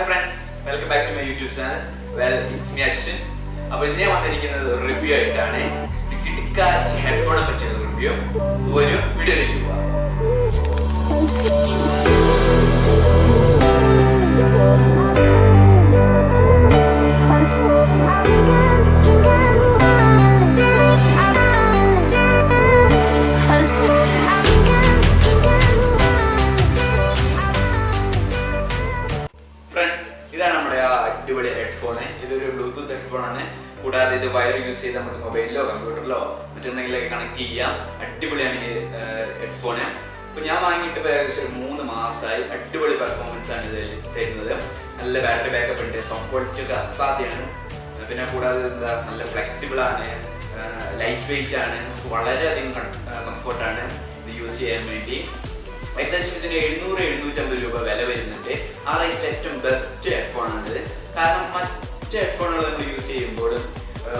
friends, welcome back to my YouTube channel. Well, it's me Ashwin. അപ്പോൾ ഇതിനെ വന്നിരിക്കുന്നത് ഒരു റിവ്യൂ ആയിട്ടാണ്. ഒരു കിടക്കാച്ചി ഹെഡ്ഫോണിനെ പറ്റിയുള്ള റിവ്യൂ. ഒരു വീഡിയോയിലേക്ക് പോവാം. ഇതാണ് നമ്മുടെ ആ അടിപൊളി ഹെഡ്ഫോണ്. ഇതൊരു ബ്ലൂടൂത്ത് ഹെഡ്ഫോണാണ്. കൂടാതെ ഇത് വയർ യൂസ് ചെയ്ത് നമുക്ക് മൊബൈലിലോ കമ്പ്യൂട്ടറിലോ മറ്റെന്തെങ്കിലുമൊക്കെ കണക്ട് ചെയ്യാം. അടിപൊളിയാണ് ഈ ഹെഡ്ഫോണ്. അപ്പോൾ ഞാൻ വാങ്ങിയിട്ട് ഏകദേശം ഒരു 3 മാസമായി. അടിപൊളി പെർഫോമൻസ് ആണ് ഇത് തരുന്നത്. നല്ല ബാറ്ററി ബാക്കപ്പ് ഉണ്ട്, സൗണ്ട് ക്വാളിറ്റി ഒക്കെ അസാധ്യമാണ്. പിന്നെ കൂടാതെ എന്താ നല്ല ഫ്ലെക്സിബിൾ ആണ്, ലൈറ്റ് വെയിറ്റ് ആണ്, വളരെയധികം കംഫർട്ടാണ് ഇത് യൂസ് ചെയ്യാൻ വേണ്ടി. ഏകദേശം ഇതിന് 700-750 രൂപ വില വരുന്നുണ്ട്. ആ റേഞ്ചിൽ ഏറ്റവും ബെസ്റ്റ് ഹെഡ്ഫോണാണിത്. കാരണം മറ്റ് ഹെഡ്ഫോണുകൾ നമ്മൾ യൂസ് ചെയ്യുമ്പോഴും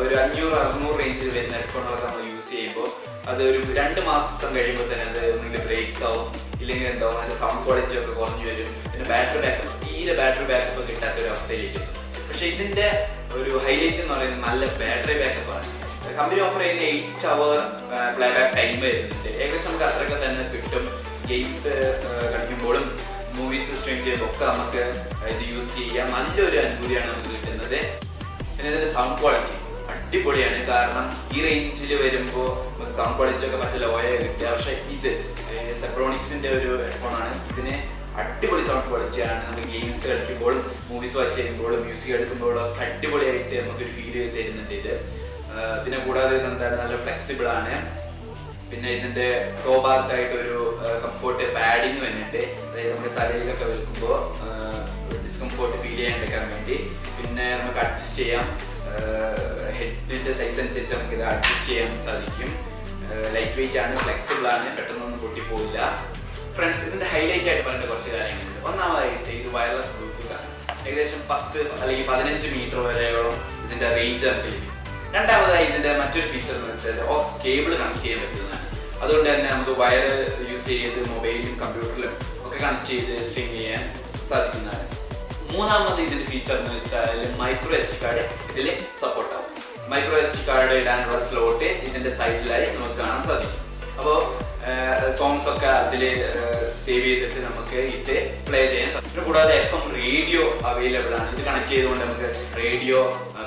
ഒരു 500-600 റേഞ്ചിൽ വരുന്ന ഹെഡ്ഫോണുകളൊക്കെ നമ്മൾ യൂസ് ചെയ്യുമ്പോൾ അത് ഒരു 2 മാസം കഴിയുമ്പോൾ തന്നെ അത് ഒന്നെങ്കിൽ ബ്രേക്ക് ആവും, ഇല്ലെങ്കിൽ എന്താവും, അതിൻ്റെ സൗണ്ട് ക്വാളിറ്റി ഒക്കെ കുറഞ്ഞു വരും. പിന്നെ ബാറ്ററി ബാക്കപ്പ് തീരെ ബാറ്ററി ബാക്കപ്പ് കിട്ടാത്തൊരു അവസ്ഥയിലേക്ക് എത്തും. പക്ഷേ ഇതിൻ്റെ ഒരു ഹൈലൈറ്റ് എന്ന് പറയുന്നത് നല്ല ബാറ്ററി ബാക്കപ്പാണ്. കമ്പനി ഓഫർ ചെയ്യുന്ന 8 hour പ്ലേ ബാക്ക് ടൈം വരുന്നുണ്ട്. ഏകദേശം നമുക്ക് അത്രയൊക്കെ തന്നെ കിട്ടും. ഗെയിംസ് കളിക്കുമ്പോഴും മൂവീസ് സ്ട്രീം ചെയ്യുമ്പോൾ ഒക്കെ നമുക്ക് ഇത് യൂസ് ചെയ്യാം. നല്ലൊരു അനുഭൂതിയാണ് നമുക്ക് കിട്ടുന്നത്. പിന്നെ ഇതിൻ്റെ സൗണ്ട് ക്വാളിറ്റി അടിപൊളിയാണ്. കാരണം ഈ റേഞ്ചിൽ വരുമ്പോൾ നമുക്ക് സൗണ്ട് ക്വാളിറ്റി ഒക്കെ മറ്റേ ലോയ കിട്ടുക. പക്ഷേ ഇത് സെബ്രോണിക്സിൻ്റെ ഒരു ഹെഡ്ഫോണാണ്. ഇതിന് അടിപൊളി സൗണ്ട് ക്വാളിറ്റിയാണ്. നമുക്ക് ഗെയിംസ് കളിക്കുമ്പോഴും മൂവീസ് വാച്ച് ചെയ്യുമ്പോഴും മ്യൂസിക് എടുക്കുമ്പോഴും ഒക്കെ അടിപൊളിയായിട്ട് നമുക്കൊരു ഫീൽ തരുന്നുണ്ട് ഇത്. പിന്നെ കൂടാതെ ഇതെന്താണ് നല്ല ഫ്ലെക്സിബിൾ ആണ്. പിന്നെ ഇതിൻ്റെ ടോ ഭാഗത്തായിട്ടൊരു കംഫോർട്ട് പാഡിങ് വരുന്നുണ്ട്. അതായത് നമുക്ക് തലയിലൊക്കെ വെക്കുമ്പോൾ ഡിസ്കംഫോർട്ട് ഫീൽ ചെയ്യാണ്ടിരിക്കാൻ വേണ്ടി. പിന്നെ നമുക്ക് അഡ്ജസ്റ്റ് ചെയ്യാം, ഹെഡിൻ്റെ സൈസ് അനുസരിച്ച് നമുക്ക് ഇത് അഡ്ജസ്റ്റ് ചെയ്യാൻ സാധിക്കും. ലൈറ്റ് വെയിറ്റ് ആണ്, ഫ്ലെക്സിബിൾ ആണ്, പെട്ടെന്നൊന്നും പൊട്ടിപ്പോയില്ല. ഫ്രണ്ട്സ്, ഇതിൻ്റെ ഹൈലൈറ്റ് ആയിട്ട് പറഞ്ഞ കുറച്ച് കാര്യങ്ങളുണ്ട്. ഒന്നാമതായിട്ട് ഇത് വയർലെസ് ബ്ലൂടൂത്ത് ആണ്. ഏകദേശം 10 അല്ലെങ്കിൽ 15 മീറ്റർ വരെയോളം ഇതിൻ്റെ റേഞ്ച് നമുക്ക് ലഭിക്കും. രണ്ടാമതായി ഇതിൻ്റെ മറ്റൊരു ഫീച്ചർ എന്ന് വെച്ചാൽ ഓക്സ് കേബിൾ കണക്ട് ചെയ്യാൻ പറ്റുന്നതാണ്. അതുകൊണ്ട് തന്നെ നമുക്ക് വയർ യൂസ് ചെയ്ത് മൊബൈലിലും കമ്പ്യൂട്ടറിലും ഒക്കെ കണക്ട് ചെയ്ത് സ്ട്രീം ചെയ്യാൻ സാധിക്കുന്നതാണ്. മൂന്നാമത് ഇതിൻ്റെ ഫീച്ചർ എന്ന് വെച്ചാൽ മൈക്രോ SD കാർഡ് ഇതിൽ സപ്പോർട്ട് ആവും. മൈക്രോ SD കാർഡ് ഇടാനുള്ള സ്ലോട്ട് ഇതിൻ്റെ സൈഡിലായി നമുക്ക് കാണാൻ സാധിക്കും. അപ്പോൾ സോങ്സ് ഒക്കെ അതിൽ സേവ് ചെയ്തിട്ട് നമുക്ക് ഇത് പ്ലേ ചെയ്യാൻ സാധിക്കും. കൂടാതെ FM റേഡിയോ അവൈലബിൾ ആണ്. ഇത് കണക്ട് ചെയ്തുകൊണ്ട് നമുക്ക് റേഡിയോ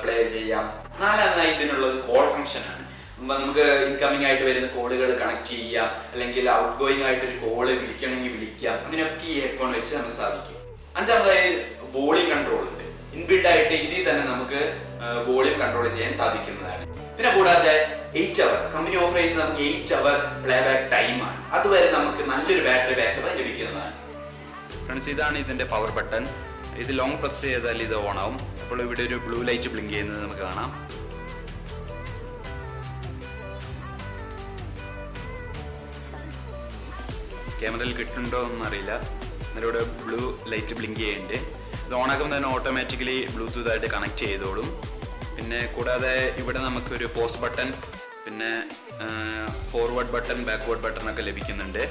പ്ലേ ചെയ്യാം. നാലാമതായി ഇതിനുള്ളത് കോൾ ഫംഗ്ഷൻ ആണ്. നമുക്ക് ഇൻകമിംഗ് ആയിട്ട് വരുന്ന കോളുകൾ കണക്ട് ചെയ്യാം, അല്ലെങ്കിൽ ഔട്ട് ഗോയിങ് ആയിട്ടൊരു കോള് വിളിക്കണമെങ്കിൽ വിളിക്കാം. അങ്ങനെയൊക്കെ ഈ ഹെഡ്ഫോൺ വെച്ച് നമുക്ക് സാധിക്കും. അഞ്ചാമതായി വോളിയം കൺട്രോൾ ഉണ്ട്. ഇൻബിൽഡ് ആയിട്ട് ഇതിൽ തന്നെ നമുക്ക് വോളിയം കൺട്രോൾ ചെയ്യാൻ സാധിക്കുന്നതാണ്. പിന്നെ കൂടാതെ 8 hour കമ്പനി ഓഫർ ചെയ്യുന്നത് നമുക്ക് 8 hour പ്ലേ ബാക്ക് ടൈമാണ്. അതുവരെ നമുക്ക് നല്ലൊരു ബാറ്ററി ബാക്കപ്പ് ലഭിക്കുന്നതാണ്. ഫ്രണ്ട്സ്, ഇതാണ് ഇതിൻ്റെ പവർ ബട്ടൺ. ഇത് ലോങ് പ്രസ് ചെയ്താൽ ഇത് ഓൺ ആവും. അപ്പോൾ ഇവിടെ ഒരു ബ്ലൂ ലൈറ്റ് ബ്ലിങ്ക് ചെയ്യുന്നത് നമുക്ക് കാണാം. ക്യാമറയിൽ കിട്ടുന്നുണ്ടോ എന്നൊന്നും അറിയില്ല. എന്നാലും ഇവിടെ ബ്ലൂ ലൈറ്റ് ബ്ലിങ്ക് ചെയ്യുന്നുണ്ട്. ഇത് ഓണാക്കുമ്പോൾ തന്നെ ഓട്ടോമാറ്റിക്കലി ബ്ലൂടൂത്ത് ആയിട്ട് കണക്ട് ചെയ്തോളും. പിന്നെ കൂടാതെ ഇവിടെ നമുക്കൊരു പോസ് ബട്ടൺ, പിന്നെ ഫോർവേഡ് ബട്ടൺ, ബാക്ക്വേർഡ് ബട്ടൺ ഒക്കെ ലഭിക്കുന്നുണ്ട്.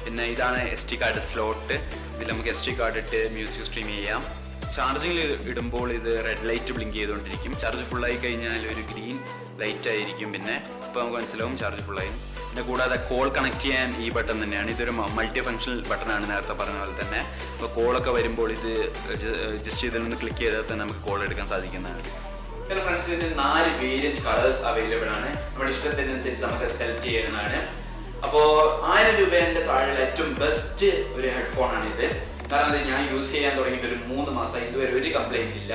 പിന്നെ ഇതാണ് SD കാർഡ് സ്ലോട്ട്. ഇതിൽ നമുക്ക് SD കാർഡ് ഇട്ട് മ്യൂസിക് സ്ട്രീം ചെയ്യാം. ചാർജിങ്ങിൽ ഇടുമ്പോൾ ഇത് റെഡ് ലൈറ്റ് ബ്ലിങ്ക് ചെയ്തുകൊണ്ടിരിക്കും. ചാർജ് ഫുള്ളായി കഴിഞ്ഞാൽ ഒരു ഗ്രീൻ ലൈറ്റ് ആയിരിക്കും. പിന്നെ ഇപ്പോൾ നമുക്ക് മനസ്സിലാവും ചാർജ് ഫുള്ളായി. പിന്നെ കൂടാതെ കോൾ കണക്ട് ചെയ്യാൻ ഈ ബട്ടൺ തന്നെയാണ്. ഇതൊരു മൾട്ടി ഫങ്ഷണൽ ബട്ടണാണ്, നേരത്തെ പറഞ്ഞ പോലെ തന്നെ. അപ്പോൾ കോളൊക്കെ വരുമ്പോൾ ഇത് ജസ്റ്റ് ഇതിലൊന്ന് ക്ലിക്ക് ചെയ്താൽ തന്നെ നമുക്ക് കോൾ എടുക്കാൻ സാധിക്കുന്നതാണ്. പിന്നെ ഫ്രണ്ട്സ്, ഇതിന് 4 വേരിയൻറ്റ് കളേഴ്സ് അവൈലബിൾ ആണ്. നമ്മുടെ ഇഷ്ടത്തിനനുസരിച്ച് നമുക്ക് അത് സെലക്ട് ചെയ്യുന്നതാണ്. അപ്പോൾ 1000 രൂപേൻ്റെ താഴെയുള്ള ഏറ്റവും ബെസ്റ്റ് ഒരു ഹെഡ്ഫോണാണ് ഇത്. കാരണം ഇത് ഞാൻ യൂസ് ചെയ്യാൻ തുടങ്ങിയിട്ട് ഒരു 3 മാസമായി. ഇതുവരെ ഒരു കംപ്ലൈൻറ്റ് ഇല്ല.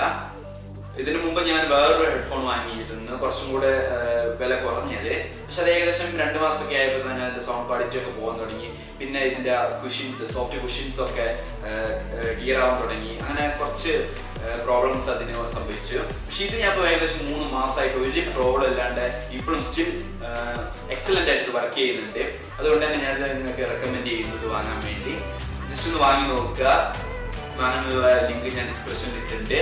ഇതിനു മുമ്പ് ഞാൻ വേറൊരു ഹെഡ്ഫോൺ വാങ്ങിയിരുന്നു, കുറച്ചും കൂടെ വില കുറഞ്ഞത്. പക്ഷെ അത് ഏകദേശം 2 മാസമൊക്കെ ആയപ്പോൾ തന്നെ അതിൻ്റെ സൗണ്ട് ക്വാളിറ്റി ഒക്കെ പോകാൻ തുടങ്ങി. പിന്നെ ഇതിൻ്റെ കുഷ്യൻസ്, സോഫ്റ്റ് കുഷ്യൻസ് ഒക്കെ ഗിയർ ആവാൻ തുടങ്ങി. അങ്ങനെ കുറച്ച് പ്രോബ്ലംസ് അതിന് സംഭവിച്ചു. പക്ഷെ ഇത് ഞാൻ ഇപ്പോൾ ഏകദേശം 3 മാസമായിട്ട് ഒരു പ്രോബ്ലം ഇല്ലാണ്ട് ഇപ്പോഴും സ്റ്റിൽ എക്സലൻ്റ് ആയിട്ട് വർക്ക് ചെയ്യുന്നുണ്ട്. അതുകൊണ്ട് തന്നെ ഞാൻ നിങ്ങൾക്ക് റെക്കമെൻഡ് ചെയ്യുന്നത് വാങ്ങാൻ വേണ്ടി. ജസ്റ്റ് ഒന്ന് വാങ്ങി നോക്കുക. വാങ്ങാനുള്ള ലിങ്ക് ഞാൻ ഡിസ്ക്രിപ്ഷനിൽ ഇട്ടിട്ടുണ്ട്.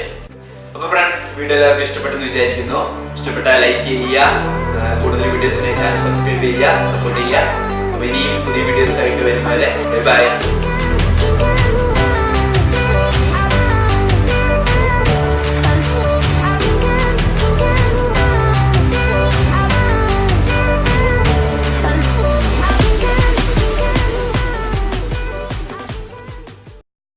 അപ്പോൾ ഫ്രണ്ട്സ്, വീഡിയോ എല്ലാവർക്കും ഇഷ്ടപ്പെട്ടെന്ന് വിചാരിക്കുന്നു. ഇഷ്ടപ്പെട്ടാൽ ലൈക്ക് ചെയ്യുക, കൂടുതൽ വീഡിയോസിനെ ചാനൽ സബ്സ്ക്രൈബ് ചെയ്യുക, സപ്പോർട്ട് ചെയ്യുക. അപ്പോൾ ഇനിയും പുതിയ വീഡിയോസ് ആയിട്ട് വരുന്നവരെ ബൈ.